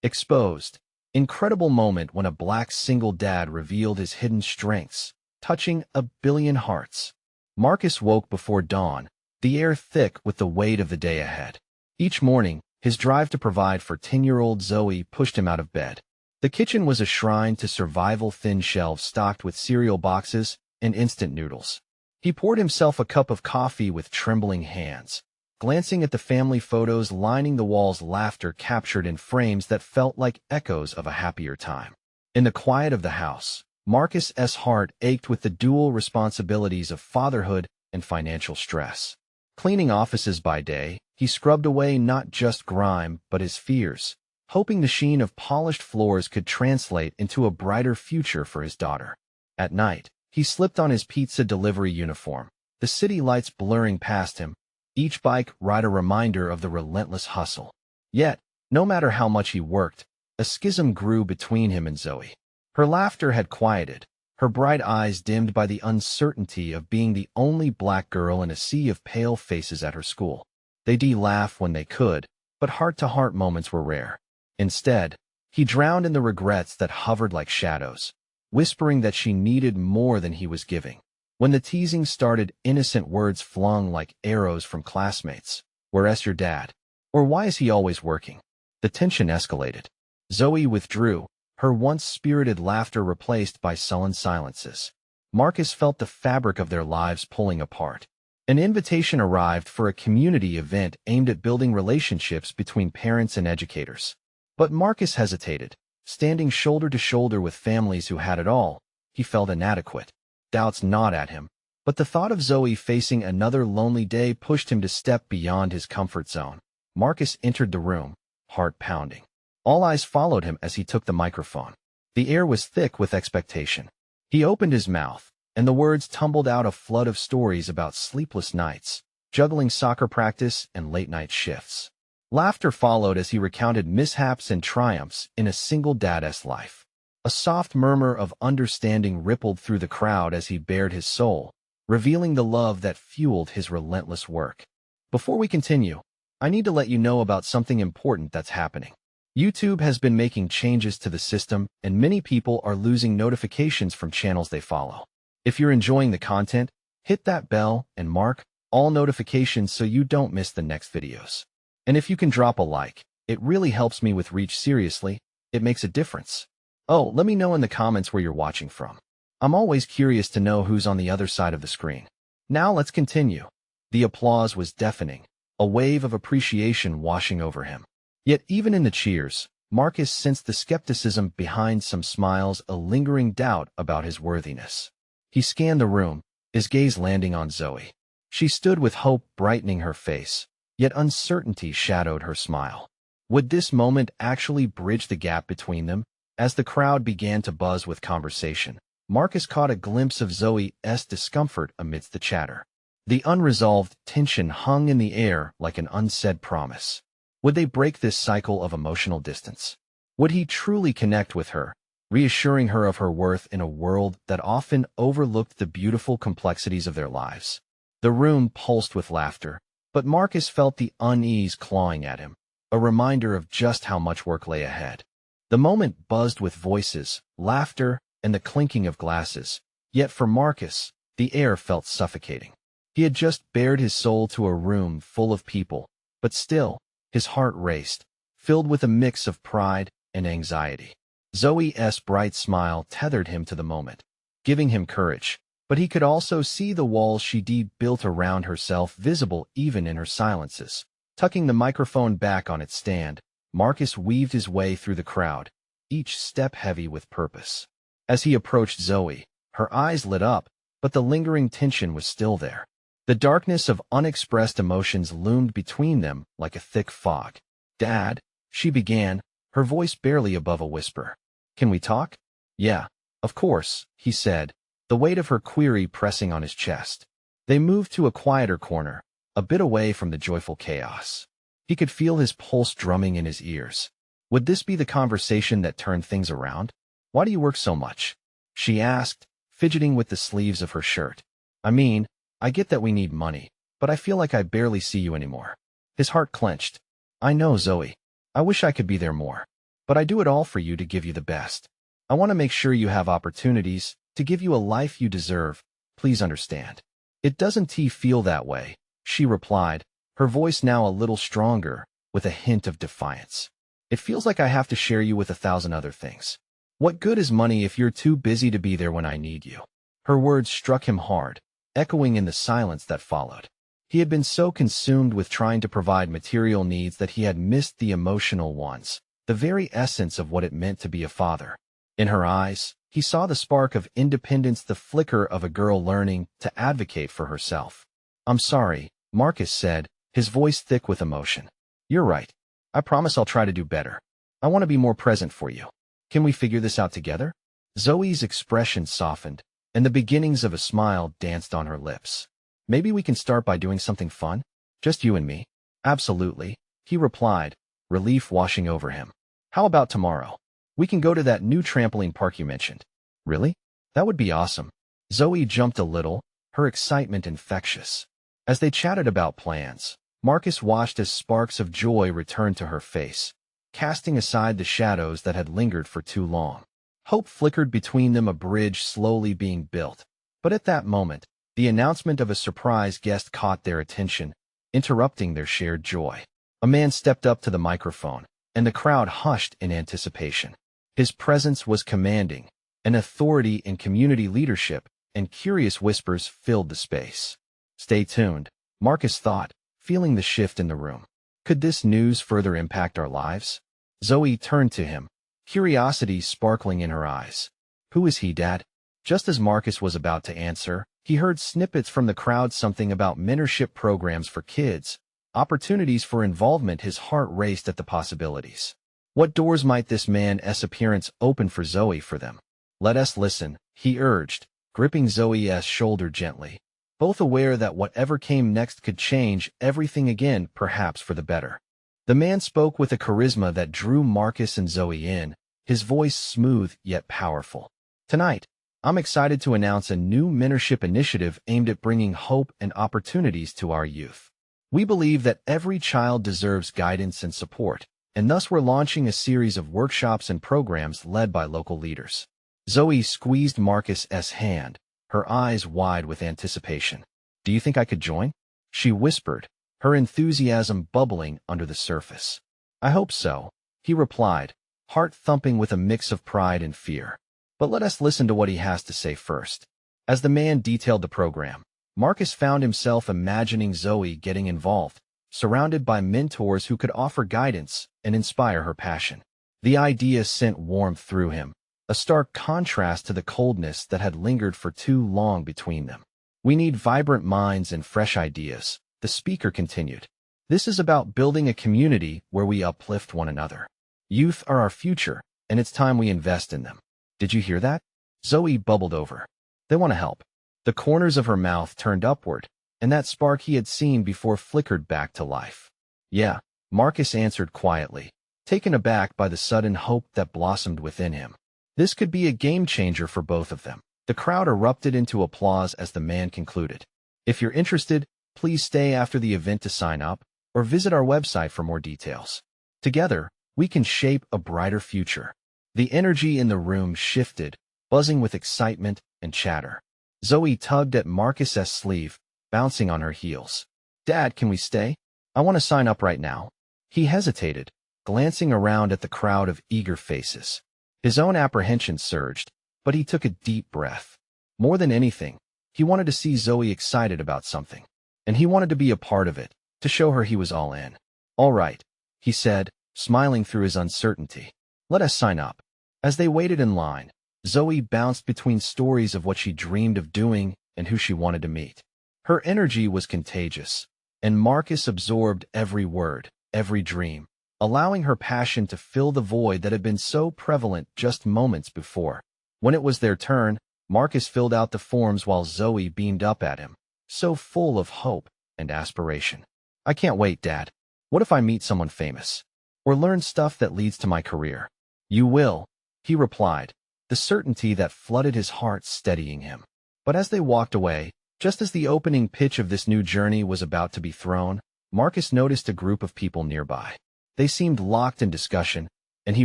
Exposed. Incredible moment when a black single dad revealed his hidden strengths, touching a billion hearts. Marcus woke before dawn, the air thick with the weight of the day ahead. Each morning, his drive to provide for 10-year-old Zoe pushed him out of bed. The kitchen was a shrine to survival, thin shelves stocked with cereal boxes and instant noodles. He poured himself a cup of coffee with trembling hands, glancing at the family photos lining the walls, laughter captured in frames that felt like echoes of a happier time. In the quiet of the house, Marcus's heart ached with the dual responsibilities of fatherhood and financial stress. Cleaning offices by day, he scrubbed away not just grime but his fears, hoping the sheen of polished floors could translate into a brighter future for his daughter. At night, he slipped on his pizza delivery uniform, the city lights blurring past him, each bike ride a reminder of the relentless hustle. Yet, no matter how much he worked, a schism grew between him and Zoe. Her laughter had quieted, her bright eyes dimmed by the uncertainty of being the only black girl in a sea of pale faces at her school. They'd laugh when they could, but heart-to-heart moments were rare. Instead, he drowned in the regrets that hovered like shadows, whispering that she needed more than he was giving. When the teasing started, innocent words flung like arrows from classmates. "Where's your dad?" Or "Why is he always working?" The tension escalated. Zoe withdrew, her once spirited laughter replaced by sullen silences. Marcus felt the fabric of their lives pulling apart. An invitation arrived for a community event aimed at building relationships between parents and educators. But Marcus hesitated. Standing shoulder to shoulder with families who had it all, he felt inadequate. Doubts gnawed at him, but the thought of Zoe facing another lonely day pushed him to step beyond his comfort zone. Marcus entered the room, heart pounding. All eyes followed him as he took the microphone. The air was thick with expectation. He opened his mouth, and the words tumbled out, a flood of stories about sleepless nights, juggling soccer practice, and late-night shifts. Laughter followed as he recounted mishaps and triumphs in a single dad's life. A soft murmur of understanding rippled through the crowd as he bared his soul, revealing the love that fueled his relentless work. Before we continue, I need to let you know about something important that's happening. YouTube has been making changes to the system, and many people are losing notifications from channels they follow. If you're enjoying the content, hit that bell and mark all notifications so you don't miss the next videos. And if you can drop a like, it really helps me with reach. Seriously, it makes a difference. Oh, let me know in the comments where you're watching from. I'm always curious to know who's on the other side of the screen. Now let's continue. The applause was deafening, a wave of appreciation washing over him. Yet even in the cheers, Marcus sensed the skepticism behind some smiles, a lingering doubt about his worthiness. He scanned the room, his gaze landing on Zoe. She stood with hope brightening her face, yet uncertainty shadowed her smile. Would this moment actually bridge the gap between them? As the crowd began to buzz with conversation, Marcus caught a glimpse of Zoe's discomfort amidst the chatter. The unresolved tension hung in the air like an unsaid promise. Would they break this cycle of emotional distance? Would he truly connect with her, reassuring her of her worth in a world that often overlooked the beautiful complexities of their lives? The room pulsed with laughter, but Marcus felt the unease clawing at him, a reminder of just how much work lay ahead. The moment buzzed with voices, laughter, and the clinking of glasses. Yet for Marcus, the air felt suffocating. He had just bared his soul to a room full of people, but still, his heart raced, filled with a mix of pride and anxiety. Zoe's bright smile tethered him to the moment, giving him courage, but he could also see the walls she'd built around herself visible even in her silences. Tucking the microphone back on its stand, Marcus weaved his way through the crowd, each step heavy with purpose. As he approached Zoe, her eyes lit up, but the lingering tension was still there. The darkness of unexpressed emotions loomed between them like a thick fog. "Dad," she began, her voice barely above a whisper. "Can we talk?" "Yeah, of course," he said, the weight of her query pressing on his chest. They moved to a quieter corner, a bit away from the joyful chaos. He could feel his pulse drumming in his ears. Would this be the conversation that turned things around? "Why do you work so much?" she asked, fidgeting with the sleeves of her shirt. "I mean, I get that we need money, but I feel like I barely see you anymore." His heart clenched. "I know, Zoe. I wish I could be there more." but I do it all for you to give you the best. I want to make sure you have opportunities, to give you a life you deserve. Please understand. It doesn't feel that way, she replied, her voice now a little stronger, with a hint of defiance. It feels like I have to share you with 1,000 other things. What good is money if you're too busy to be there when I need you? Her words struck him hard, echoing in the silence that followed. He had been so consumed with trying to provide material needs that he had missed the emotional ones, the very essence of what it meant to be a father. In her eyes, he saw the spark of independence, the flicker of a girl learning to advocate for herself. I'm sorry, Marcus said, his voice thick with emotion. You're right. I promise I'll try to do better. I want to be more present for you. Can we figure this out together? Zoe's expression softened, and the beginnings of a smile danced on her lips. Maybe we can start by doing something fun? Just you and me? Absolutely, he replied, relief washing over him. How about tomorrow? We can go to that new trampoline park you mentioned. Really? That would be awesome. Zoe jumped a little, her excitement infectious. As they chatted about plans, Marcus watched as sparks of joy returned to her face, casting aside the shadows that had lingered for too long. Hope flickered between them, a bridge slowly being built. But at that moment, the announcement of a surprise guest caught their attention, interrupting their shared joy. A man stepped up to the microphone, and the crowd hushed in anticipation. His presence was commanding, an authority in community leadership, and curious whispers filled the space. Stay tuned, Marcus thought, feeling the shift in the room. Could this news further impact our lives? Zoe turned to him, curiosity sparkling in her eyes. Who is he, Dad? Just as Marcus was about to answer, he heard snippets from the crowd, something about mentorship programs for kids, opportunities for involvement. His heart raced at the possibilities. What doors might this man's appearance open for Zoe for them? Let us listen, he urged, gripping Zoe's shoulder gently, both aware that whatever came next could change everything again, perhaps for the better. The man spoke with a charisma that drew Marcus and Zoe in, his voice smooth yet powerful. Tonight, I'm excited to announce a new mentorship initiative aimed at bringing hope and opportunities to our youth. We believe that every child deserves guidance and support, and thus we're launching a series of workshops and programs led by local leaders. Zoe squeezed Marcus's hand, her eyes wide with anticipation. Do you think I could join? She whispered, her enthusiasm bubbling under the surface. I hope so, he replied, heart thumping with a mix of pride and fear. But let us listen to what he has to say first. As the man detailed the program, Marcus found himself imagining Zoe getting involved, surrounded by mentors who could offer guidance and inspire her passion. The idea sent warmth through him, a stark contrast to the coldness that had lingered for too long between them. We need vibrant minds and fresh ideas, the speaker continued. This is about building a community where we uplift one another. Youth are our future, and it's time we invest in them. Did you hear that? Zoe bubbled over. They want to help. The corners of her mouth turned upward, and that spark he had seen before flickered back to life. Yeah, Marcus answered quietly, taken aback by the sudden hope that blossomed within him. This could be a game-changer for both of them. The crowd erupted into applause as the man concluded. If you're interested, please stay after the event to sign up, or visit our website for more details. Together, we can shape a brighter future. The energy in the room shifted, buzzing with excitement and chatter. Zoe tugged at Marcus's sleeve, bouncing on her heels. Dad, can we stay? I want to sign up right now. He hesitated, glancing around at the crowd of eager faces. His own apprehension surged, but he took a deep breath. More than anything, he wanted to see Zoe excited about something, and he wanted to be a part of it, to show her he was all in. All right, he said, smiling through his uncertainty. Let us sign up. As they waited in line, Zoe bounced between stories of what she dreamed of doing and who she wanted to meet. Her energy was contagious, and Marcus absorbed every word, every dream, allowing her passion to fill the void that had been so prevalent just moments before. When it was their turn, Marcus filled out the forms while Zoe beamed up at him, so full of hope and aspiration. I can't wait, Dad. What if I meet someone famous? Or learn stuff that leads to my career? You will, he replied, the certainty that flooded his heart steadying him. But as they walked away, just as the opening pitch of this new journey was about to be thrown, Marcus noticed a group of people nearby. They seemed locked in discussion, and he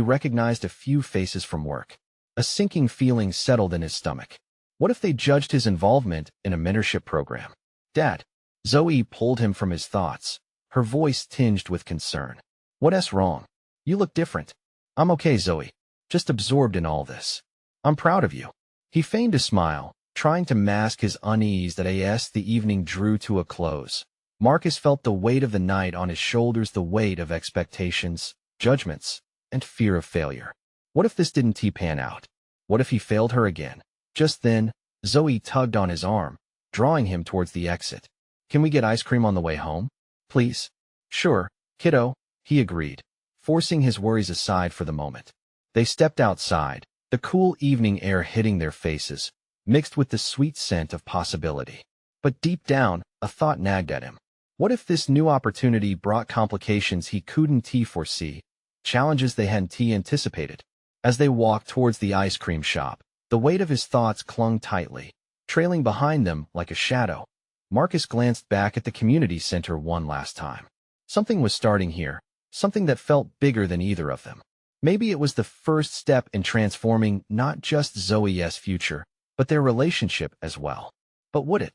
recognized a few faces from work. A sinking feeling settled in his stomach. What if they judged his involvement in a mentorship program? Dad. Zoe pulled him from his thoughts, her voice tinged with concern. What's wrong? You look different. I'm okay, Zoe. Just absorbed in all this. I'm proud of you. He feigned a smile, trying to mask his unease that as the evening drew to a close. Marcus felt the weight of the night on his shoulders, the weight of expectations, judgments, and fear of failure. What if this didn't pan out? What if he failed her again? Just then, Zoe tugged on his arm, drawing him towards the exit. Can we get ice cream on the way home? Please? Sure, kiddo, he agreed, forcing his worries aside for the moment. They stepped outside, the cool evening air hitting their faces, mixed with the sweet scent of possibility. But deep down, a thought nagged at him. What if this new opportunity brought complications he couldn't foresee, challenges they hadn't anticipated? As they walked towards the ice cream shop, the weight of his thoughts clung tightly, trailing behind them like a shadow. Marcus glanced back at the community center one last time. Something was starting here, something that felt bigger than either of them. Maybe it was the first step in transforming not just Zoe's future, but their relationship as well. But would it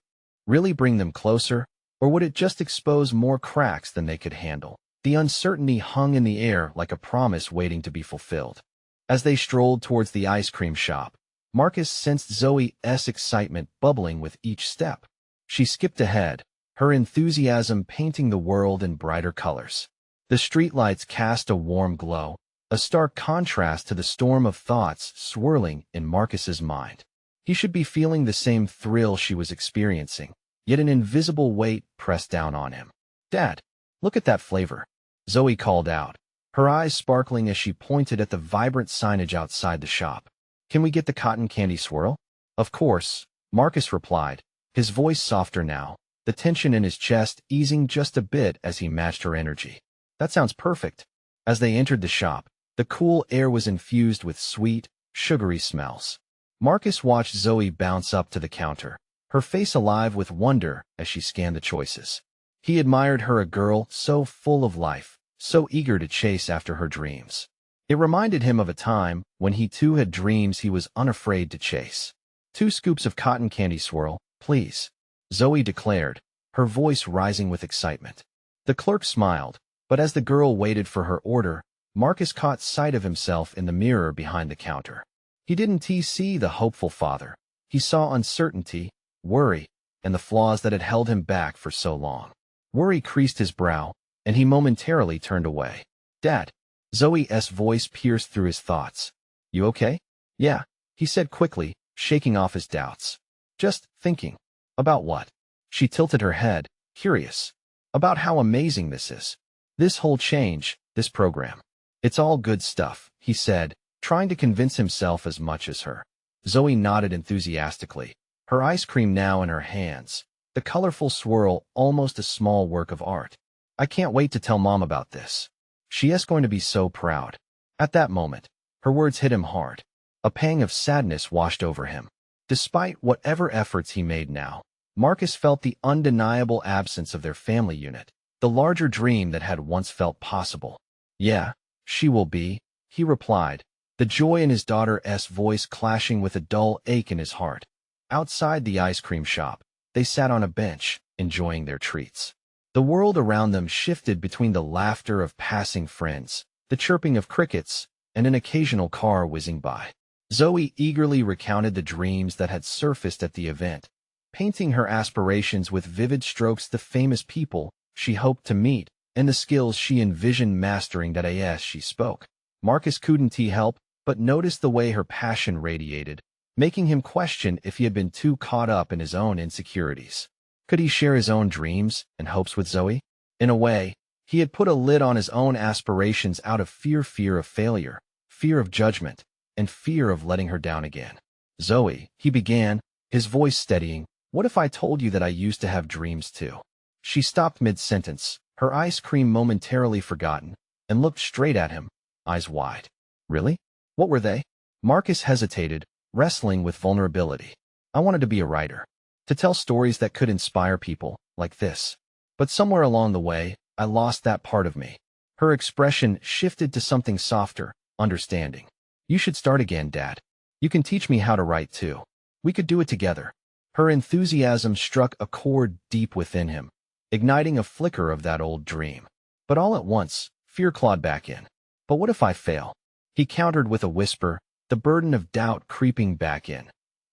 really bring them closer, or would it just expose more cracks than they could handle? The uncertainty hung in the air like a promise waiting to be fulfilled. As they strolled towards the ice cream shop, Marcus sensed Zoe's excitement bubbling with each step. She skipped ahead, her enthusiasm painting the world in brighter colors. The streetlights cast a warm glow, a stark contrast to the storm of thoughts swirling in Marcus's mind. He should be feeling the same thrill she was experiencing, yet an invisible weight pressed down on him. Dad, look at that flavor, Zoe called out, her eyes sparkling as she pointed at the vibrant signage outside the shop. Can we get the cotton candy swirl? Of course, Marcus replied, his voice softer now, the tension in his chest easing just a bit as he matched her energy. That sounds perfect. As they entered the shop, the cool air was infused with sweet, sugary smells. Marcus watched Zoe bounce up to the counter, her face alive with wonder as she scanned the choices. He admired her, a girl so full of life, so eager to chase after her dreams. It reminded him of a time when he too had dreams he was unafraid to chase. 2 scoops of cotton candy swirl, please, Zoe declared, her voice rising with excitement. The clerk smiled, but as the girl waited for her order, Marcus caught sight of himself in the mirror behind the counter. He didn't see the hopeful father. He saw uncertainty, worry, and the flaws that had held him back for so long. Worry creased his brow, and he momentarily turned away. Dad, Zoe's voice pierced through his thoughts. You okay? Yeah, he said quickly, shaking off his doubts. Just thinking. About what? She tilted her head, curious. About how amazing this is. This whole change, this program. It's all good stuff, he said, trying to convince himself as much as her. Zoe nodded enthusiastically, her ice cream now in her hands, the colorful swirl almost a small work of art. I can't wait to tell Mom about this. She is going to be so proud. At that moment, her words hit him hard. A pang of sadness washed over him. Despite whatever efforts he made now, Marcus felt the undeniable absence of their family unit, the larger dream that had once felt possible. Yeah, she will be, he replied, the joy in his daughter's voice clashing with a dull ache in his heart. Outside the ice cream shop, they sat on a bench, enjoying their treats. The world around them shifted between the laughter of passing friends, the chirping of crickets, and an occasional car whizzing by. Zoe eagerly recounted the dreams that had surfaced at the event, painting her aspirations with vivid strokes, the famous people she hoped to meet, and the skills she envisioned mastering that as she spoke. Marcus couldn't help but notice the way her passion radiated, making him question if he had been too caught up in his own insecurities. Could he share his own dreams and hopes with Zoe? In a way, he had put a lid on his own aspirations out of fear of failure, fear of judgment, and fear of letting her down again. Zoe, he began, his voice steadying, what if I told you that I used to have dreams too? She stopped mid-sentence, her ice cream momentarily forgotten, and looked straight at him, eyes wide. Really? What were they? Marcus hesitated, wrestling with vulnerability. I wanted to be a writer, to tell stories that could inspire people, like this. But somewhere along the way, I lost that part of me. Her expression shifted to something softer, understanding. You should start again, Dad. You can teach me how to write too. We could do it together. Her enthusiasm struck a chord deep within him, igniting a flicker of that old dream. But all at once, fear clawed back in. But what if I fail? He countered with a whisper, the burden of doubt creeping back in.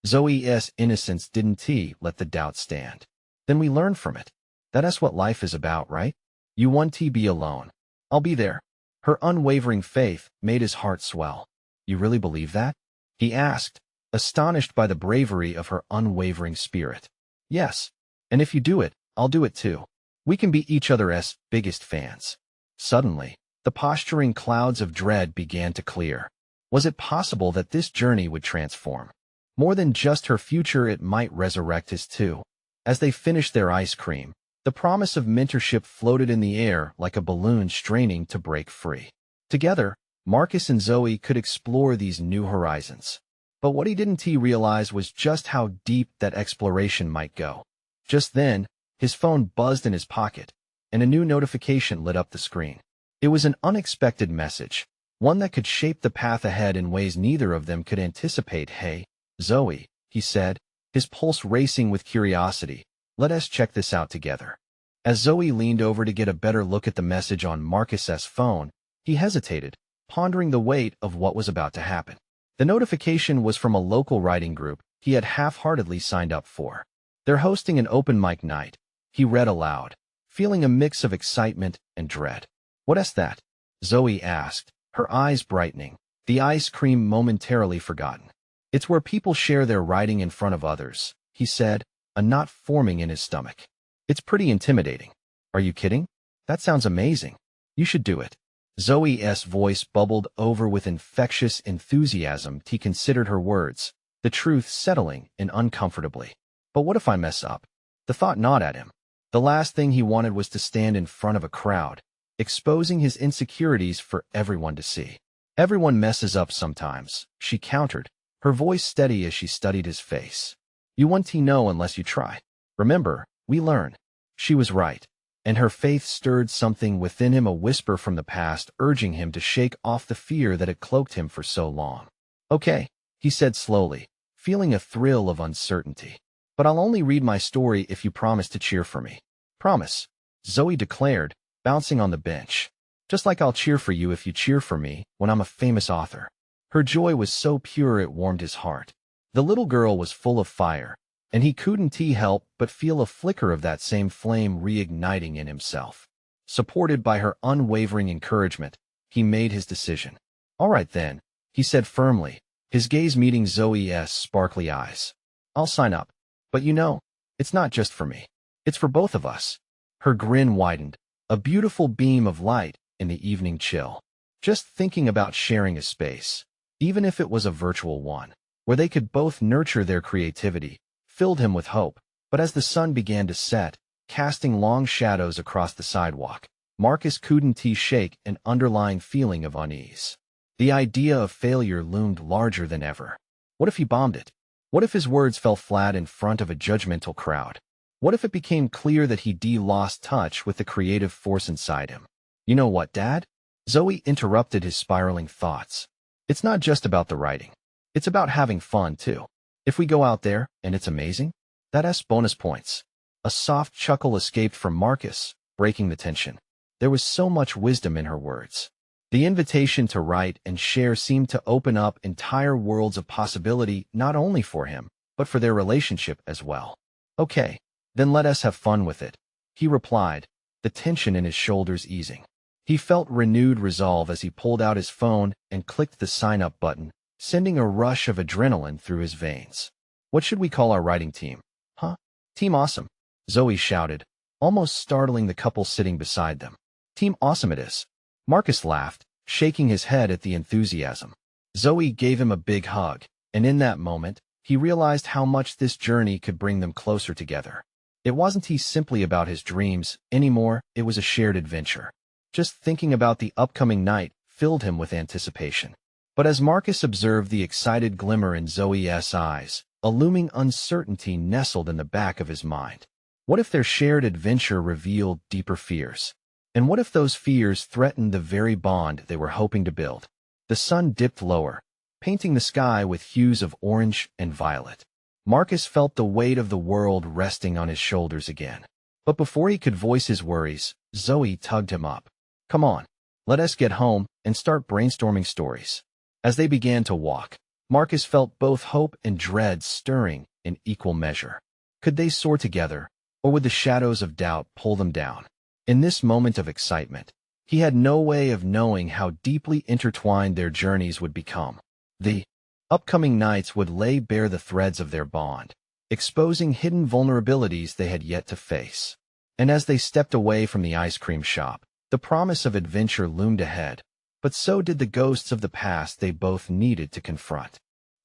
Zoe's innocence didn't let the doubt stand. Then we learn from it. That's what life is about, right? You won't be alone. I'll be there. Her unwavering faith made his heart swell. You really believe that? He asked, astonished by the bravery of her unwavering spirit. Yes. And if you do it, I'll do it too. We can be each other's biggest fans. Suddenly, the posturing clouds of dread began to clear. Was it possible that this journey would transform? More than just her future, it might resurrect his too. As they finished their ice cream, the promise of mentorship floated in the air like a balloon straining to break free. Together, Marcus and Zoe could explore these new horizons. But what he didn't realize was just how deep that exploration might go. Just then, his phone buzzed in his pocket, and a new notification lit up the screen. It was an unexpected message, one that could shape the path ahead in ways neither of them could anticipate. Hey, Zoe, he said, his pulse racing with curiosity. Let us check this out together. As Zoe leaned over to get a better look at the message on Marcus's phone, he hesitated, pondering the weight of what was about to happen. The notification was from a local writing group he had half-heartedly signed up for. They're hosting an open mic night, he read aloud, feeling a mix of excitement and dread. What's that? Zoe asked, her eyes brightening, the ice cream momentarily forgotten. It's where people share their writing in front of others, he said, a knot forming in his stomach. It's pretty intimidating. Are you kidding? That sounds amazing. You should do it. Zoe's voice bubbled over with infectious enthusiasm. He considered her words, the truth settling in uncomfortably. But what if I mess up? The thought gnawed at him. The last thing he wanted was to stand in front of a crowd, exposing his insecurities for everyone to see. Everyone messes up sometimes, she countered, her voice steady as she studied his face. You won't know unless you try. Remember, we learn. She was right, and her faith stirred something within him, a whisper from the past urging him to shake off the fear that had cloaked him for so long. Okay, he said slowly, feeling a thrill of uncertainty. But I'll only read my story if you promise to cheer for me. Promise, Zoe declared, bouncing on the bench. Just like I'll cheer for you if you cheer for me when I'm a famous author. Her joy was so pure it warmed his heart. The little girl was full of fire, and he couldn't help but feel a flicker of that same flame reigniting in himself. Supported by her unwavering encouragement, he made his decision. All right then, he said firmly, his gaze meeting Zoe's sparkly eyes. I'll sign up. But you know, it's not just for me. It's for both of us. Her grin widened, a beautiful beam of light in the evening chill. Just thinking about sharing a space, even if it was a virtual one, where they could both nurture their creativity, filled him with hope. But as the sun began to set, casting long shadows across the sidewalk, Marcus couldn't shake an underlying feeling of unease. The idea of failure loomed larger than ever. What if he bombed it? What if his words fell flat in front of a judgmental crowd? What if it became clear that he'd lost touch with the creative force inside him? You know what, Dad? Zoe interrupted his spiraling thoughts. It's not just about the writing. It's about having fun, too. If we go out there, and it's amazing, that's bonus points. A soft chuckle escaped from Marcus, breaking the tension. There was so much wisdom in her words. The invitation to write and share seemed to open up entire worlds of possibility not only for him, but for their relationship as well. Okay, then let us have fun with it, he replied, the tension in his shoulders easing. He felt renewed resolve as he pulled out his phone and clicked the sign-up button, sending a rush of adrenaline through his veins. What should we call our writing team? Huh? Team Awesome, Zoe shouted, almost startling the couple sitting beside them. Team Awesome it is. Marcus laughed, shaking his head at the enthusiasm. Zoe gave him a big hug, and in that moment, he realized how much this journey could bring them closer together. It wasn't simply about his dreams anymore, it was a shared adventure. Just thinking about the upcoming night filled him with anticipation. But as Marcus observed the excited glimmer in Zoe's eyes, a looming uncertainty nestled in the back of his mind. What if their shared adventure revealed deeper fears? And what if those fears threatened the very bond they were hoping to build? The sun dipped lower, painting the sky with hues of orange and violet. Marcus felt the weight of the world resting on his shoulders again. But before he could voice his worries, Zoe tugged him up. Come on, let us get home and start brainstorming stories. As they began to walk, Marcus felt both hope and dread stirring in equal measure. Could they soar together, or would the shadows of doubt pull them down? In this moment of excitement, he had no way of knowing how deeply intertwined their journeys would become. The upcoming nights would lay bare the threads of their bond, exposing hidden vulnerabilities they had yet to face. And as they stepped away from the ice cream shop, the promise of adventure loomed ahead, but so did the ghosts of the past they both needed to confront.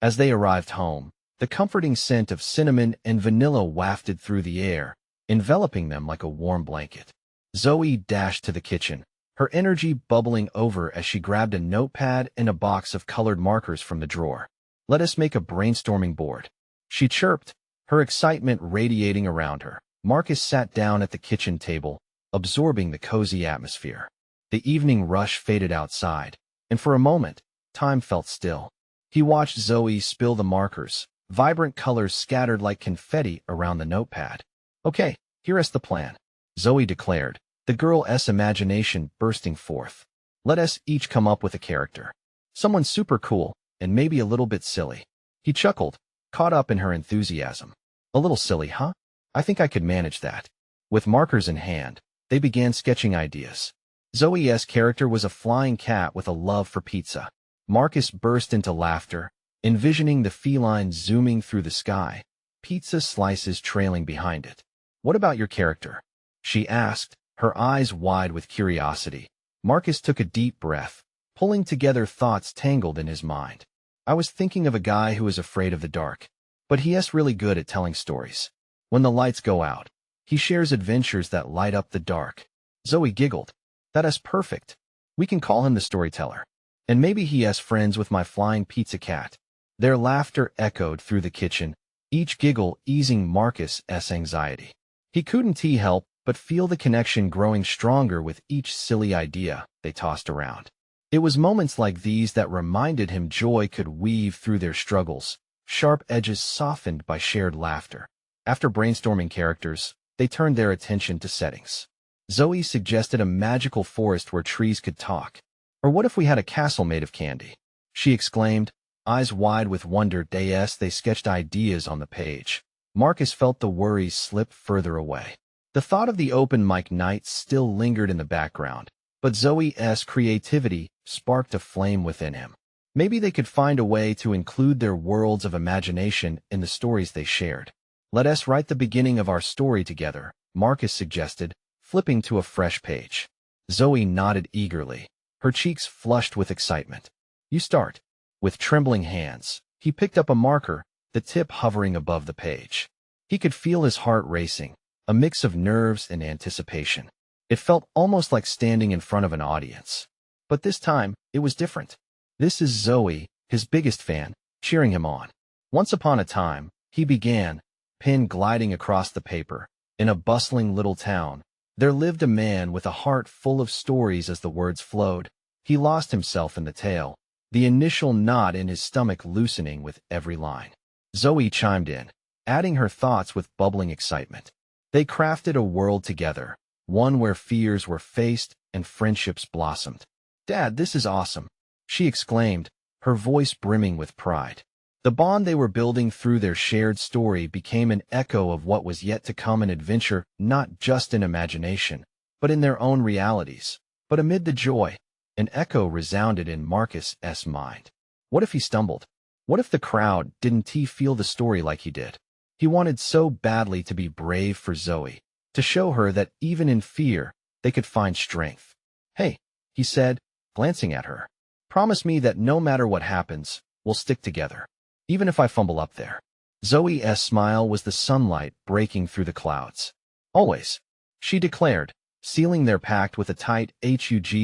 As they arrived home, the comforting scent of cinnamon and vanilla wafted through the air, enveloping them like a warm blanket. Zoe dashed to the kitchen, her energy bubbling over as she grabbed a notepad and a box of colored markers from the drawer. Let us make a brainstorming board, she chirped, her excitement radiating around her. Marcus sat down at the kitchen table, absorbing the cozy atmosphere. The evening rush faded outside, and for a moment, time felt still. He watched Zoe spill the markers, vibrant colors scattered like confetti around the notepad. Okay, here is the plan, Zoe declared, the girl's imagination bursting forth. Let us each come up with a character. Someone super cool, and maybe a little bit silly. He chuckled, caught up in her enthusiasm. A little silly, huh? I think I could manage that. With markers in hand, they began sketching ideas. Zoe's character was a flying cat with a love for pizza. Marcus burst into laughter, envisioning the feline zooming through the sky, pizza slices trailing behind it. What about your character? She asked, her eyes wide with curiosity. Marcus took a deep breath, pulling together thoughts tangled in his mind. I was thinking of a guy who is afraid of the dark, but he is really good at telling stories. When the lights go out, he shares adventures that light up the dark. Zoe giggled. That is perfect. We can call him the storyteller. And maybe he has friends with my flying pizza cat. Their laughter echoed through the kitchen, each giggle easing Marcus's anxiety. He couldn't help but feel the connection growing stronger with each silly idea they tossed around. It was moments like these that reminded him joy could weave through their struggles, sharp edges softened by shared laughter. After brainstorming characters, they turned their attention to settings. Zoe suggested a magical forest where trees could talk. Or what if we had a castle made of candy? She exclaimed, eyes wide with wonder as they sketched ideas on the page. Marcus felt the worries slip further away. The thought of the open mic night still lingered in the background, but Zoe's creativity sparked a flame within him. Maybe they could find a way to include their worlds of imagination in the stories they shared. Let us write the beginning of our story together, Marcus suggested, flipping to a fresh page. Zoe nodded eagerly, her cheeks flushed with excitement. You start. With trembling hands, he picked up a marker, the tip hovering above the page. He could feel his heart racing, a mix of nerves and anticipation. It felt almost like standing in front of an audience. But this time, it was different. This is Zoe, his biggest fan, cheering him on. Once upon a time, he began, pen gliding across the paper. In a bustling little town, there lived a man with a heart full of stories. As the words flowed, he lost himself in the tale, the initial knot in his stomach loosening with every line. Zoe chimed in, adding her thoughts with bubbling excitement. They crafted a world together, one where fears were faced and friendships blossomed. Dad, this is awesome, she exclaimed, her voice brimming with pride. The bond they were building through their shared story became an echo of what was yet to come, an adventure not just in imagination, but in their own realities. But amid the joy, an echo resounded in Marcus's mind. What if he stumbled? What if the crowd didn't feel the story like he did? He wanted so badly to be brave for Zoe, to show her that even in fear, they could find strength. Hey, he said, glancing at her. Promise me that no matter what happens, we'll stick together. Even if I fumble up there. Zoe's smile was the sunlight breaking through the clouds. Always, she declared, sealing their pact with a tight hug.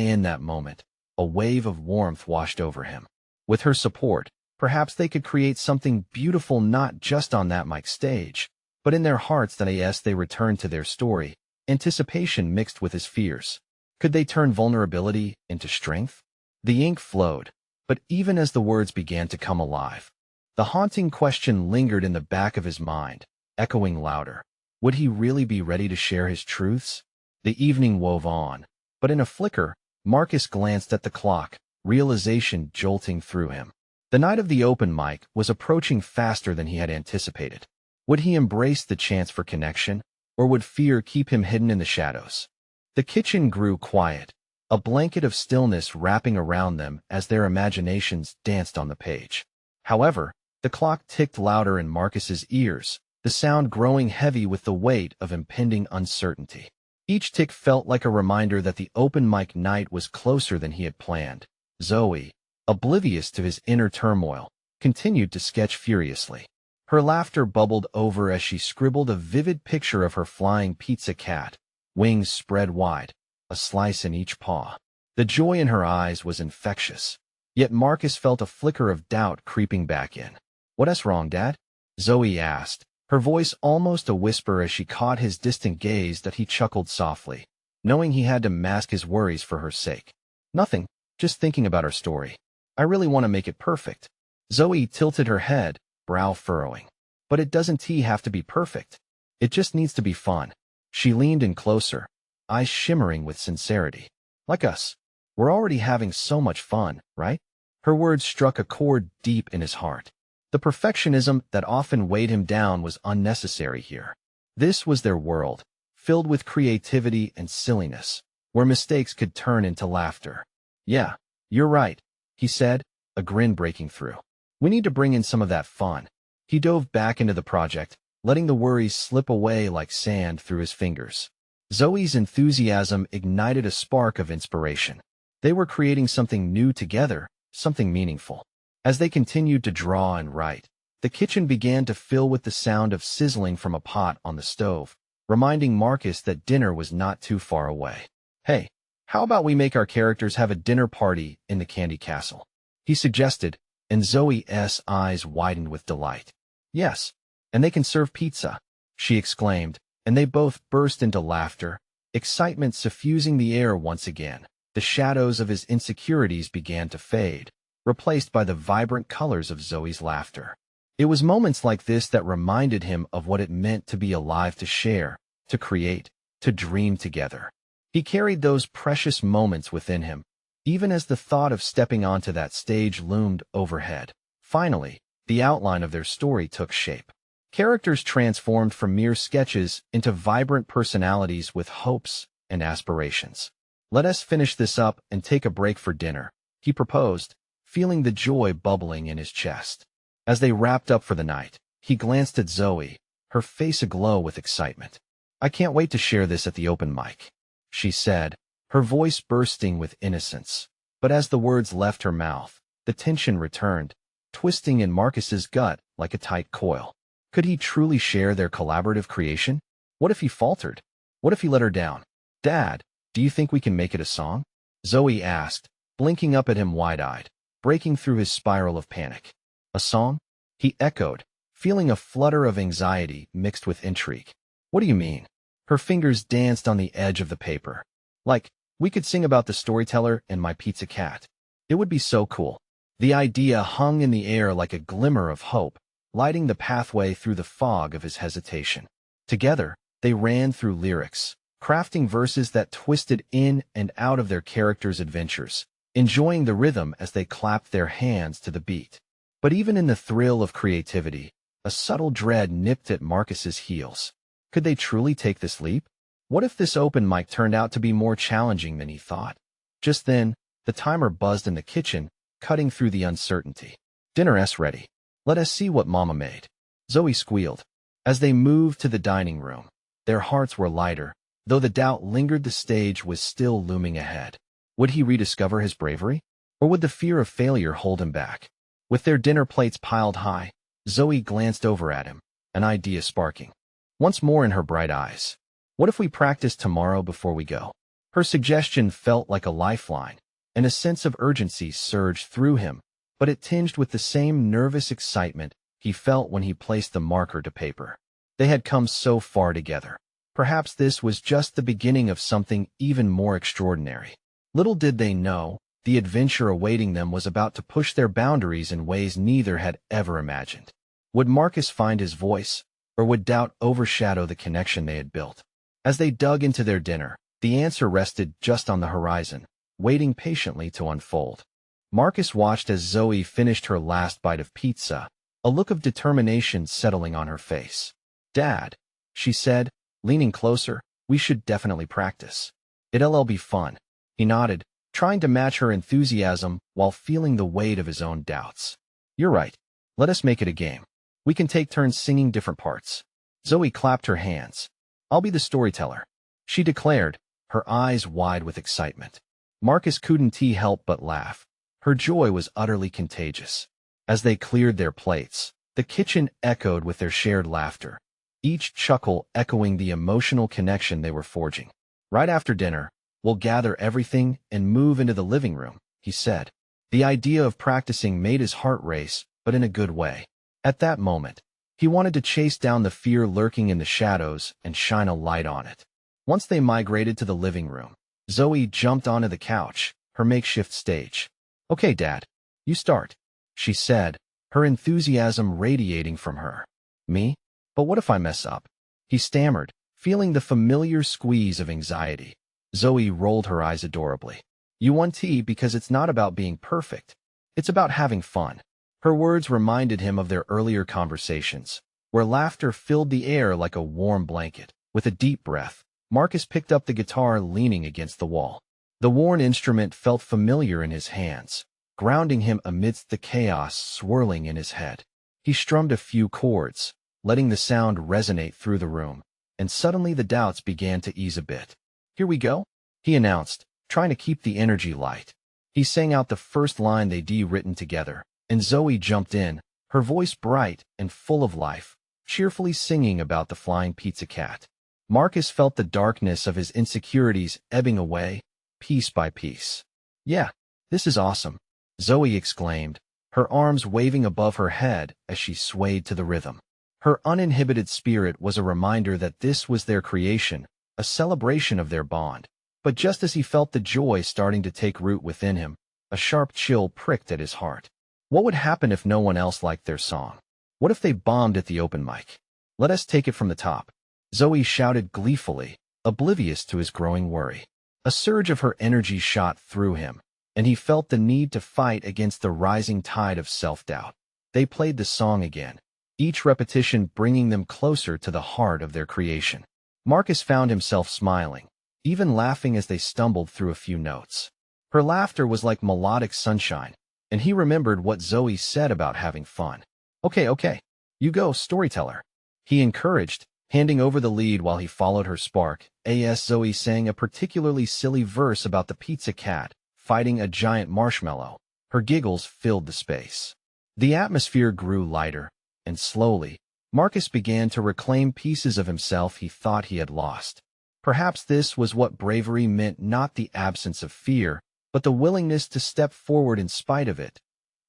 In that moment, a wave of warmth washed over him. With her support, perhaps they could create something beautiful not just on that mic stage, but in their hearts. As they returned to their story, anticipation mixed with his fears. Could they turn vulnerability into strength? The ink flowed, but even as the words began to come alive, the haunting question lingered in the back of his mind, echoing louder. Would he really be ready to share his truths? The evening wove on, but in a flicker, Marcus glanced at the clock, realization jolting through him. The night of the open mic was approaching faster than he had anticipated. Would he embrace the chance for connection, or would fear keep him hidden in the shadows? The kitchen grew quiet, a blanket of stillness wrapping around them as their imaginations danced on the page. However, the clock ticked louder in Marcus's ears, the sound growing heavy with the weight of impending uncertainty. Each tick felt like a reminder that the open mic night was closer than he had planned. Zoe, oblivious to his inner turmoil, continued to sketch furiously. Her laughter bubbled over as she scribbled a vivid picture of her flying pizza cat, wings spread wide, a slice in each paw. The joy in her eyes was infectious. Yet Marcus felt a flicker of doubt creeping back in. "What's wrong, Dad?" Zoe asked, her voice almost a whisper as she caught his distant gaze that he chuckled softly, knowing he had to mask his worries for her sake. "Nothing, just thinking about our story. I really want to make it perfect." Zoe tilted her head, brow furrowing. "But it doesn't have to be perfect. It just needs to be fun." She leaned in closer, eyes shimmering with sincerity. "Like us. We're already having so much fun, right?" Her words struck a chord deep in his heart. The perfectionism that often weighed him down was unnecessary here. This was their world, filled with creativity and silliness, where mistakes could turn into laughter. "Yeah, you're right," he said, a grin breaking through. "We need to bring in some of that fun." He dove back into the project, letting the worries slip away like sand through his fingers. Zoe's enthusiasm ignited a spark of inspiration. They were creating something new together, something meaningful. As they continued to draw and write, the kitchen began to fill with the sound of sizzling from a pot on the stove, reminding Marcus that dinner was not too far away. "Hey, how about we make our characters have a dinner party in the Candy Castle?" he suggested, and Zoe's eyes widened with delight. "Yes, and they can serve pizza," she exclaimed, and they both burst into laughter, excitement suffusing the air once again. The shadows of his insecurities began to fade, replaced by the vibrant colors of Zoe's laughter. It was moments like this that reminded him of what it meant to be alive, to share, to create, to dream together. He carried those precious moments within him, even as the thought of stepping onto that stage loomed overhead. Finally, the outline of their story took shape. Characters transformed from mere sketches into vibrant personalities with hopes and aspirations. "Let us finish this up and take a break for dinner," he proposed, feeling the joy bubbling in his chest. As they wrapped up for the night, he glanced at Zoe, her face aglow with excitement. "I can't wait to share this at the open mic," she said, her voice bursting with innocence. But as the words left her mouth, the tension returned, twisting in Marcus's gut like a tight coil. Could he truly share their collaborative creation? What if he faltered? What if he let her down? "Dad, do you think we can make it a song?" Zoe asked, blinking up at him wide-eyed, breaking through his spiral of panic. "A song?" he echoed, feeling a flutter of anxiety mixed with intrigue. "What do you mean?" Her fingers danced on the edge of the paper. "Like, we could sing about the storyteller and my pizza cat. It would be so cool." The idea hung in the air like a glimmer of hope, lighting the pathway through the fog of his hesitation. Together, they ran through lyrics, crafting verses that twisted in and out of their characters' adventures, enjoying the rhythm as they clapped their hands to the beat. But even in the thrill of creativity, a subtle dread nipped at Marcus's heels. Could they truly take this leap? What if this open mic turned out to be more challenging than he thought? Just then, the timer buzzed in the kitchen, cutting through the uncertainty. "Dinner's ready. Let us see what Mama made," Zoe squealed. As they moved to the dining room, their hearts were lighter, though the doubt lingered. The stage was still looming ahead. Would he rediscover his bravery? Or would the fear of failure hold him back? With their dinner plates piled high, Zoe glanced over at him, an idea sparking once more in her bright eyes. "What if we practice tomorrow before we go?" Her suggestion felt like a lifeline, and a sense of urgency surged through him, but it tinged with the same nervous excitement he felt when he placed the marker to paper. They had come so far together. Perhaps this was just the beginning of something even more extraordinary. Little did they know, The adventure awaiting them was about to push their boundaries in ways neither had ever imagined. Would Marcus find his voice, or would doubt overshadow the connection they had built? As they dug into their dinner, the answer rested just on the horizon, waiting patiently to unfold. Marcus watched as Zoe finished her last bite of pizza, a look of determination settling on her face. "Dad," she said, leaning closer, "we should definitely practice. It'll be fun." He nodded, trying to match her enthusiasm while feeling the weight of his own doubts. "You're right. Let us make it a game. We can take turns singing different parts." Zoe clapped her hands. "I'll be the storyteller," she declared, her eyes wide with excitement. Marcus couldn't help but laugh. Her joy was utterly contagious. As they cleared their plates, the kitchen echoed with their shared laughter, each chuckle echoing the emotional connection they were forging. "Right after dinner, we'll gather everything and move into the living room," he said. The idea of practicing made his heart race, but in a good way. At that moment, he wanted to chase down the fear lurking in the shadows and shine a light on it. Once they migrated to the living room, Zoe jumped onto the couch, her makeshift stage. "Okay, Dad, you start," she said, her enthusiasm radiating from her. "Me? But what if I mess up?" he stammered, feeling the familiar squeeze of anxiety. Zoe rolled her eyes adorably. "You won tea because it's not about being perfect. It's about having fun." Her words reminded him of their earlier conversations, where laughter filled the air like a warm blanket. With a deep breath, Marcus picked up the guitar leaning against the wall. The worn instrument felt familiar in his hands, grounding him amidst the chaos swirling in his head. He strummed a few chords, letting the sound resonate through the room, and suddenly the doubts began to ease a bit. "Here we go," he announced, trying to keep the energy light. He sang out the first line they'd written together, and Zoe jumped in, her voice bright and full of life, cheerfully singing about the flying pizza cat. Marcus felt the darkness of his insecurities ebbing away, piece by piece. "Yeah, this is awesome," Zoe exclaimed, her arms waving above her head as she swayed to the rhythm. Her uninhibited spirit was a reminder that this was their creation, a celebration of their bond. But just as he felt the joy starting to take root within him, a sharp chill pricked at his heart. What would happen if no one else liked their song? What if they bombed at the open mic? "Let us take it from the top," Zoe shouted gleefully, oblivious to his growing worry. A surge of her energy shot through him, and he felt the need to fight against the rising tide of self-doubt. They played the song again, each repetition bringing them closer to the heart of their creation. Marcus found himself smiling, even laughing as they stumbled through a few notes. Her laughter was like melodic sunshine, and he remembered what Zoe said about having fun. Okay, you go, storyteller," he encouraged, handing over the lead while he followed her spark. Zoe sang a particularly silly verse about the pizza cat fighting a giant marshmallow. Her giggles filled the space. The atmosphere grew lighter, and slowly, Marcus began to reclaim pieces of himself he thought he had lost. Perhaps this was what bravery meant, not the absence of fear, but the willingness to step forward in spite of it.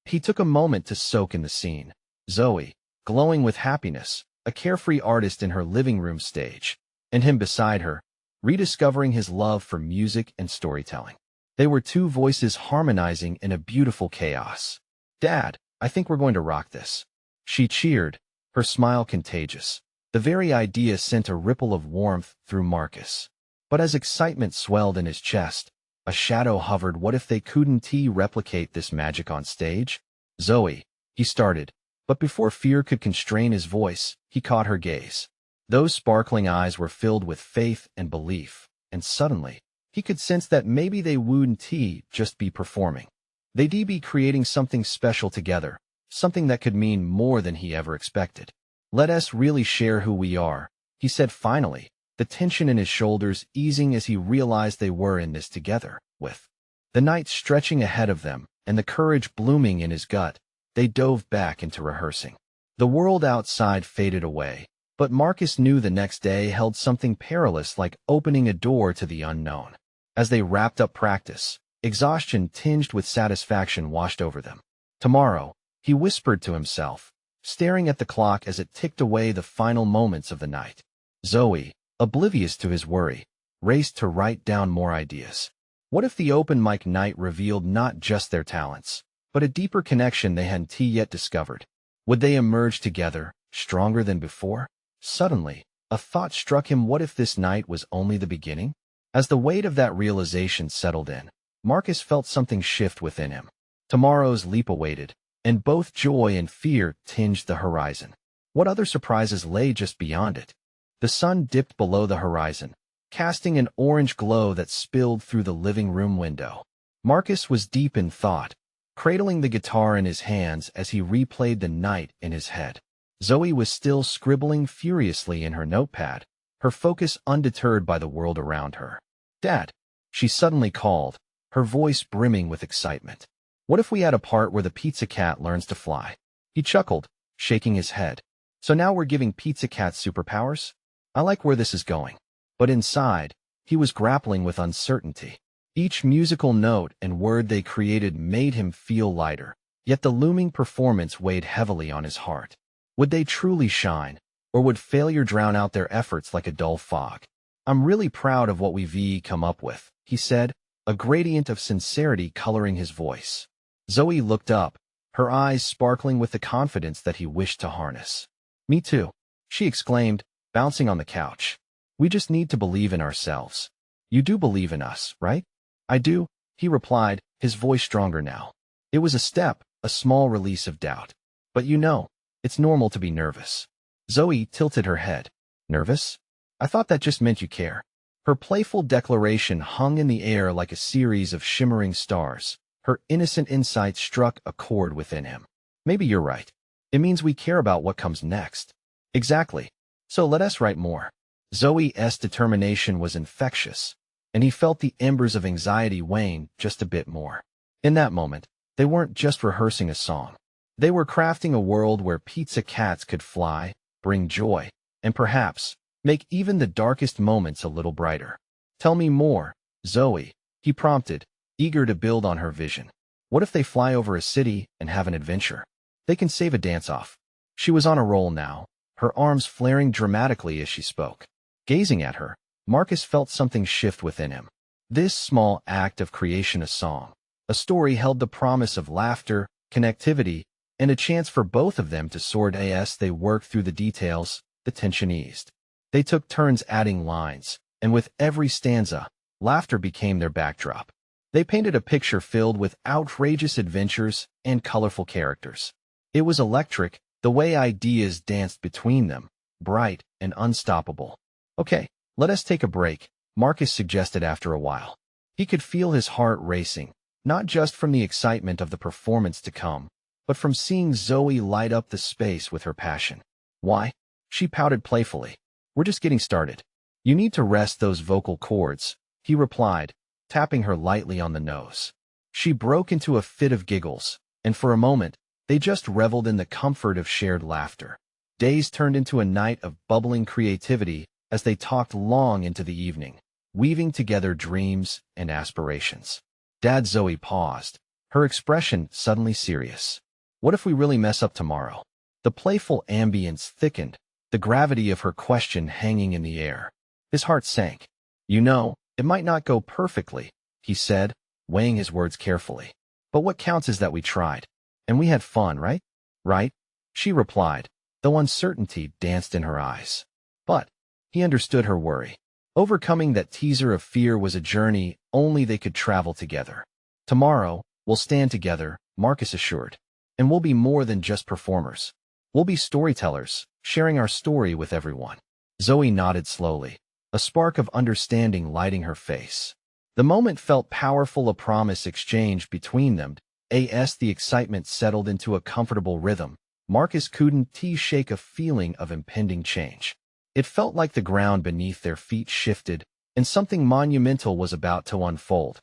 He took a moment to soak in the scene. Zoe, glowing with happiness, a carefree artist in her living room stage, and him beside her, rediscovering his love for music and storytelling. They were two voices harmonizing in a beautiful chaos. "Dad, I think we're going to rock this," she cheered, her smile contagious. The very idea sent a ripple of warmth through Marcus. But as excitement swelled in his chest, a shadow hovered. What if they couldn't replicate this magic on stage? "Zoe," he started, but before fear could constrain his voice, he caught her gaze. Those sparkling eyes were filled with faith and belief, and suddenly, he could sense that maybe they wouldn't just be performing. They'd be creating something special together, something that could mean more than he ever expected. "Let us really share who we are," he said finally, the tension in his shoulders easing as he realized they were in this together. With the night stretching ahead of them and the courage blooming in his gut, they dove back into rehearsing. The world outside faded away, but Marcus knew the next day held something perilous, like opening a door to the unknown. As they wrapped up practice, exhaustion tinged with satisfaction washed over them. "Tomorrow," he whispered to himself, staring at the clock as it ticked away the final moments of the night. Zoe, oblivious to his worry, raced to write down more ideas. What if the open mic night revealed not just their talents, but a deeper connection they hadn't yet discovered? Would they emerge together, stronger than before? Suddenly, a thought struck him. What if this night was only the beginning? As the weight of that realization settled in, Marcus felt something shift within him. Tomorrow's leap awaited, and both joy and fear tinged the horizon. What other surprises lay just beyond it? The sun dipped below the horizon, casting an orange glow that spilled through the living room window. Marcus was deep in thought, cradling the guitar in his hands as he replayed the night in his head. Zoe was still scribbling furiously in her notepad, her focus undeterred by the world around her. "Dad," she suddenly called, her voice brimming with excitement. "What if we had a part where the pizza cat learns to fly?" He chuckled, shaking his head. "So now we're giving pizza cats superpowers? I like where this is going." But inside, he was grappling with uncertainty. Each musical note and word they created made him feel lighter, yet the looming performance weighed heavily on his heart. Would they truly shine, or would failure drown out their efforts like a dull fog? "I'm really proud of what we've come up with," he said, a gradient of sincerity coloring his voice. Zoe looked up, her eyes sparkling with the confidence that he wished to harness. "Me too," she exclaimed, bouncing on the couch. "We just need to believe in ourselves. You do believe in us, right?" "I do," he replied, his voice stronger now. It was a step, a small release of doubt. "But you know, it's normal to be nervous." Zoe tilted her head. "Nervous? I thought that just meant you care." Her playful declaration hung in the air like a series of shimmering stars. Her innocent insight struck a chord within him. "Maybe you're right. It means we care about what comes next." "Exactly. So let us write more." Zoe's determination was infectious, and he felt the embers of anxiety wane just a bit more. In that moment, they weren't just rehearsing a song. They were crafting a world where pizza cats could fly, bring joy, and perhaps make even the darkest moments a little brighter. "Tell me more, Zoe," he prompted, eager to build on her vision. "What if they fly over a city and have an adventure? They can save a dance-off." She was on a roll now, her arms flaring dramatically as she spoke. Gazing at her, Marcus felt something shift within him. This small act of creation, a song, a story, held the promise of laughter, connectivity, and a chance for both of them to soar. As they worked through the details, the tension eased. They took turns adding lines, and with every stanza, laughter became their backdrop. They painted a picture filled with outrageous adventures and colorful characters. It was electric, the way ideas danced between them, bright and unstoppable. "Okay, let us take a break," Marcus suggested after a while. He could feel his heart racing, not just from the excitement of the performance to come, but from seeing Zoe light up the space with her passion. "Why?" she pouted playfully. "We're just getting started. You need to rest those vocal cords," he replied, tapping her lightly on the nose. She broke into a fit of giggles, and for a moment, they just reveled in the comfort of shared laughter. Days turned into a night of bubbling creativity as they talked long into the evening, weaving together dreams and aspirations. "Dad," Zoe paused, her expression suddenly serious. "What if we really mess up tomorrow?" The playful ambience thickened, the gravity of her question hanging in the air. His heart sank. "You know, it might not go perfectly," he said, weighing his words carefully. "But what counts is that we tried. And we had fun, right?" "Right," she replied, though uncertainty danced in her eyes. But he understood her worry. Overcoming that teaser of fear was a journey only they could travel together. "Tomorrow, we'll stand together," Marcus assured. "And we'll be more than just performers. We'll be storytellers, sharing our story with everyone." Zoe nodded slowly, a spark of understanding lighting her face. The moment felt powerful, a promise exchanged between them. As the excitement settled into a comfortable rhythm, Marcus couldn't shake a feeling of impending change. It felt like the ground beneath their feet shifted, and something monumental was about to unfold.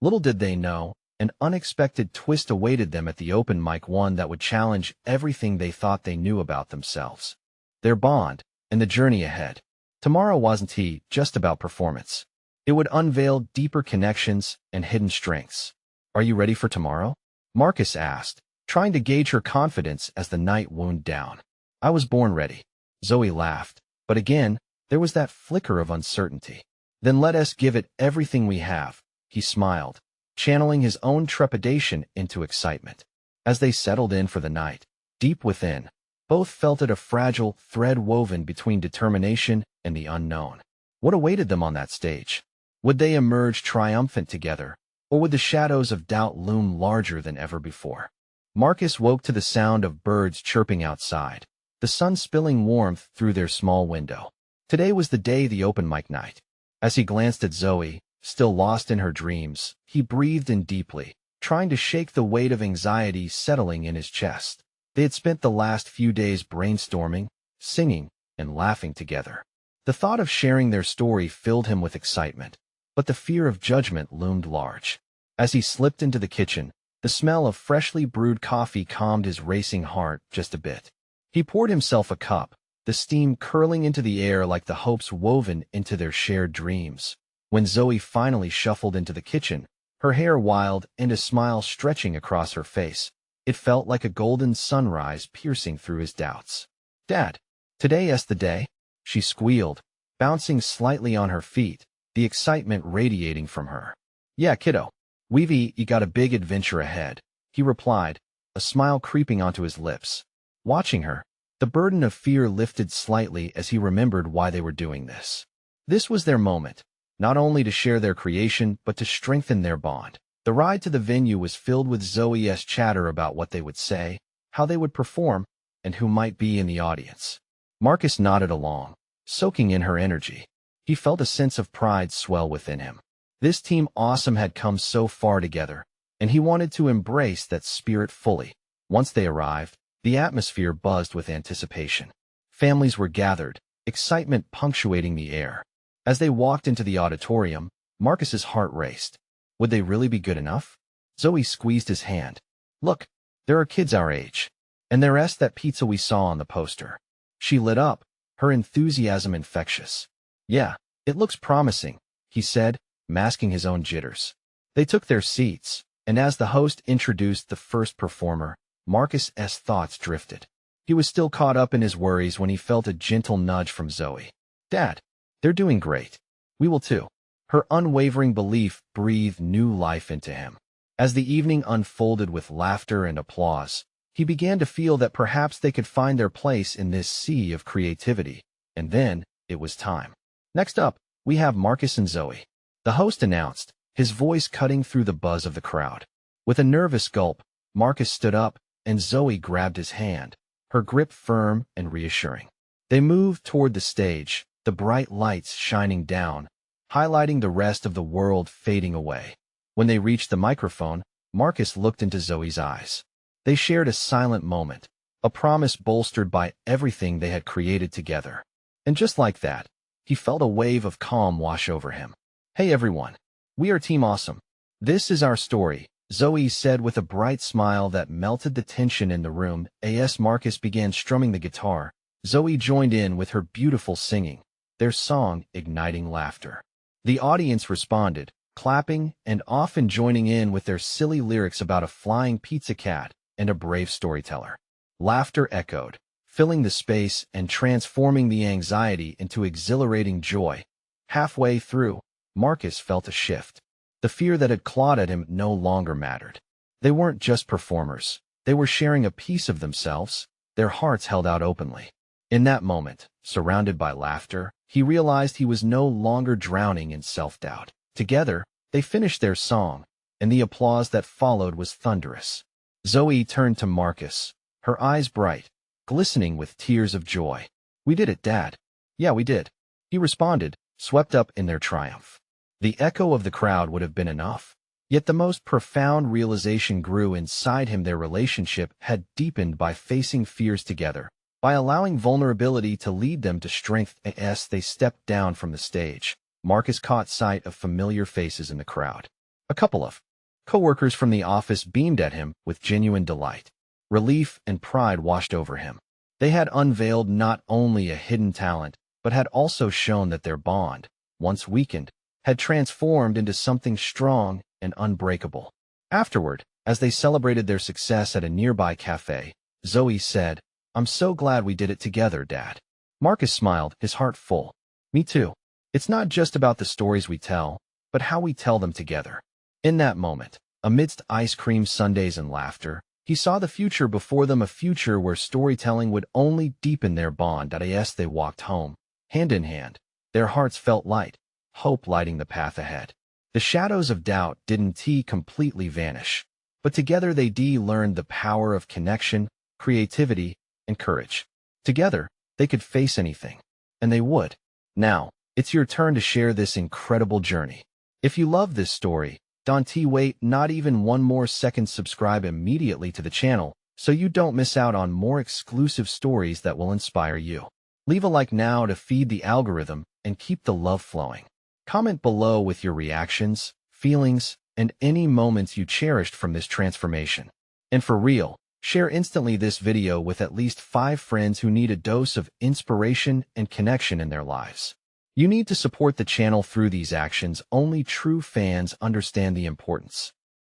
Little did they know, an unexpected twist awaited them at the open mic, one that would challenge everything they thought they knew about themselves. Their bond, and the journey ahead. Tomorrow wasn't just about performance. It would unveil deeper connections and hidden strengths. "Are you ready for tomorrow?" Marcus asked, trying to gauge her confidence as the night wound down. "I was born ready." Zoe laughed, but again, there was that flicker of uncertainty. "Then let us give it everything we have," he smiled, channeling his own trepidation into excitement. As they settled in for the night, deep within, both felt it a fragile thread woven between determination and the unknown. What awaited them on that stage? Would they emerge triumphant together, or would the shadows of doubt loom larger than ever before? Marcus woke to the sound of birds chirping outside, the sun spilling warmth through their small window. Today was the day, the open mic night. As he glanced at Zoe, still lost in her dreams, he breathed in deeply, trying to shake the weight of anxiety settling in his chest. They had spent the last few days brainstorming, singing, and laughing together. The thought of sharing their story filled him with excitement, but the fear of judgment loomed large. As he slipped into the kitchen, the smell of freshly brewed coffee calmed his racing heart just a bit. He poured himself a cup, the steam curling into the air like the hopes woven into their shared dreams. When Zoe finally shuffled into the kitchen, her hair wild and a smile stretching across her face, it felt like a golden sunrise piercing through his doubts. "Dad, today's the day?" she squealed, bouncing slightly on her feet, the excitement radiating from her. "Yeah, kiddo. You got a big adventure ahead," he replied, a smile creeping onto his lips. Watching her, the burden of fear lifted slightly as he remembered why they were doing this. This was their moment, not only to share their creation but to strengthen their bond. The ride to the venue was filled with Zoe's chatter about what they would say, how they would perform, and who might be in the audience. Marcus nodded along, soaking in her energy. He felt a sense of pride swell within him. This team awesome had come so far together, and he wanted to embrace that spirit fully. Once they arrived, the atmosphere buzzed with anticipation. Families were gathered, excitement punctuating the air. As they walked into the auditorium, Marcus's heart raced. Would they really be good enough? Zoe squeezed his hand. "Look, there are kids our age. And there's that pizza we saw on the poster." She lit up, her enthusiasm infectious. "Yeah, it looks promising," he said, masking his own jitters. They took their seats, and as the host introduced the first performer, Marcus's thoughts drifted. He was still caught up in his worries when he felt a gentle nudge from Zoe. "Dad, they're doing great. We will too." Her unwavering belief breathed new life into him. As the evening unfolded with laughter and applause, he began to feel that perhaps they could find their place in this sea of creativity. And then, it was time. "Next up, we have Marcus and Zoe," the host announced, his voice cutting through the buzz of the crowd. With a nervous gulp, Marcus stood up, and Zoe grabbed his hand, her grip firm and reassuring. They moved toward the stage, the bright lights shining down, highlighting the rest of the world fading away. When they reached the microphone, Marcus looked into Zoe's eyes. They shared a silent moment, a promise bolstered by everything they had created together. And just like that, he felt a wave of calm wash over him. "Hey everyone, we are Team Awesome. This is our story," Zoe said with a bright smile that melted the tension in the room. As Marcus began strumming the guitar, Zoe joined in with her beautiful singing, their song igniting laughter. The audience responded, clapping and often joining in with their silly lyrics about a flying pizza cat and a brave storyteller. Laughter echoed, filling the space and transforming the anxiety into exhilarating joy. Halfway through, Marcus felt a shift. The fear that had clawed at him no longer mattered. They weren't just performers. They were sharing a piece of themselves, their hearts held out openly. In that moment, surrounded by laughter, he realized he was no longer drowning in self-doubt. Together, they finished their song, and the applause that followed was thunderous. Zoe turned to Marcus, her eyes bright, glistening with tears of joy. "We did it, Dad." "Yeah, we did," he responded, swept up in their triumph. The echo of the crowd would have been enough. Yet the most profound realization grew inside him. Their relationship had deepened by facing fears together, by allowing vulnerability to lead them to strength. As they stepped down from the stage, Marcus caught sight of familiar faces in the crowd. A couple of coworkers from the office beamed at him with genuine delight. Relief and pride washed over him. They had unveiled not only a hidden talent, but had also shown that their bond, once weakened, had transformed into something strong and unbreakable. Afterward, as they celebrated their success at a nearby cafe, Zoe said, "I'm so glad we did it together, Dad." Marcus smiled, his heart full. "Me too. It's not just about the stories we tell, but how we tell them together. In that moment, amidst ice cream sundaes and laughter, he saw the future before them, a future where storytelling would only deepen their bond. As they walked home, hand in hand, their hearts felt light, hope lighting the path ahead. The shadows of doubt didn't completely vanish, but together they learned the power of connection, creativity, and courage. Together, they could face anything, and they would. Now, it's your turn to share this incredible journey. If you love this story, don't wait not even one more second. Subscribe immediately to the channel so you don't miss out on more exclusive stories that will inspire you. Leave a like now to feed the algorithm and keep the love flowing. Comment below with your reactions, feelings, and any moments you cherished from this transformation. And for real, share instantly this video with at least 5 friends who need a dose of inspiration and connection in their lives. You need to support the channel through these actions. Only true fans understand the importance.